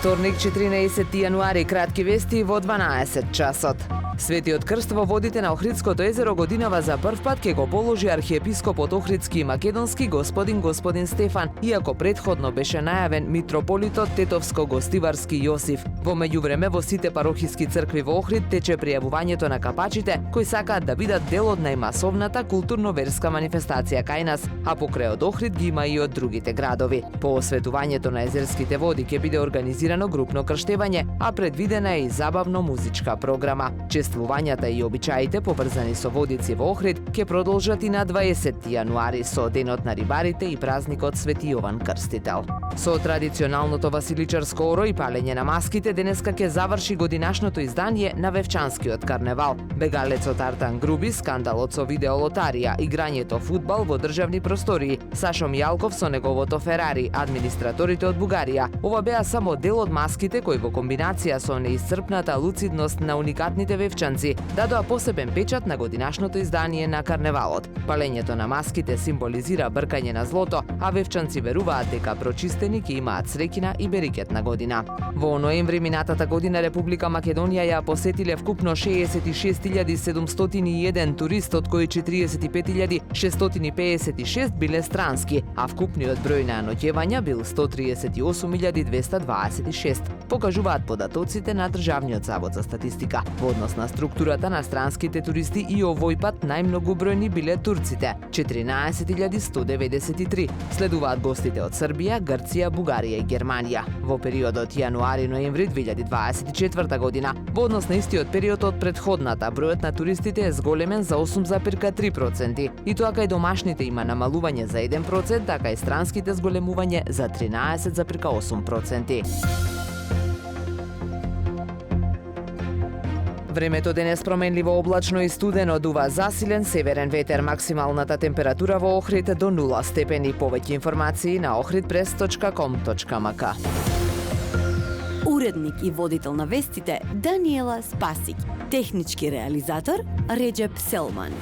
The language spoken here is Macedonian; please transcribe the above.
Вторник, 14 јануари, кратки вести во 12 часот. Светиот крст во водите на Охридското езеро годинава за прв пат ке го положи архиепископот Охридски и Македонски господин Стефан, иако претходно беше најавен митрополитот Тетовско-Гостиварски Јосиф. Во меѓувреме во сите парохиски цркви во Охрид тече пријавувањето на капачите кои сакаат да бидат дел од најмасовната културно-верска манифестација кај нас, а покрај од Охрид ги има и од другите градови. По осветувањето на езерските води ќе биде организирано групно крштевање, а предвидена е и забавно-музичка програма. Чествувањата и обичаите поврзани со водици во Охрид ќе продолжат и на 20 јануари со денот на рибарите и празникот Свети Јован Крстител. Со традиционалното василичарско оро и палење на маските денеска ќе заврши годинашното издание на Вевчанскиот карневал. Бегалецот Артан Груби, скандалот со видеолотарија, играњето фудбал во државни простории, Сашо Мијалков со неговото Ферари, администраторите од Бугарија. Ова беа само дел од маските кои во комбинација со неисцрпната луцидност на уникатните вевчанци дадоа посебен печат на годинашното издание на карневалот. Палењето на маските символизира бркање на злото, а вевчанци веруваат дека прочистени ќе имаат среќна и берикетна година. Во ноември минатата година Република Македонија ја посетиле вкупно 66.701 турист, од кои 45.656 биле странски, а вкупниот број на ноќевања бил 138.226, покажуваат податоците на Државниот завод за статистика. Во однос на структурата на странските туристи и овој пат најмногу бројни биле турците – 14.193. Следуваат гостите од Србија, Грција, Бугарија и Германија. Во периодот јануари-ноември 2024 година, во однос на истиот период од претходната, бројот на туристите е зголемен за 8,3%. И тоа кај домашните има намалување за 1%, така и странските зголемување за 13,8%. Времето денес променливо облачно и студено, дува засилен северен ветер, максималната температура во Охрид до 0 степени. Повеќе информации на ohridpress.com.mk. Уредник и водител на вестите Даниела Спасик. Технички реализатор Реджеп Селман.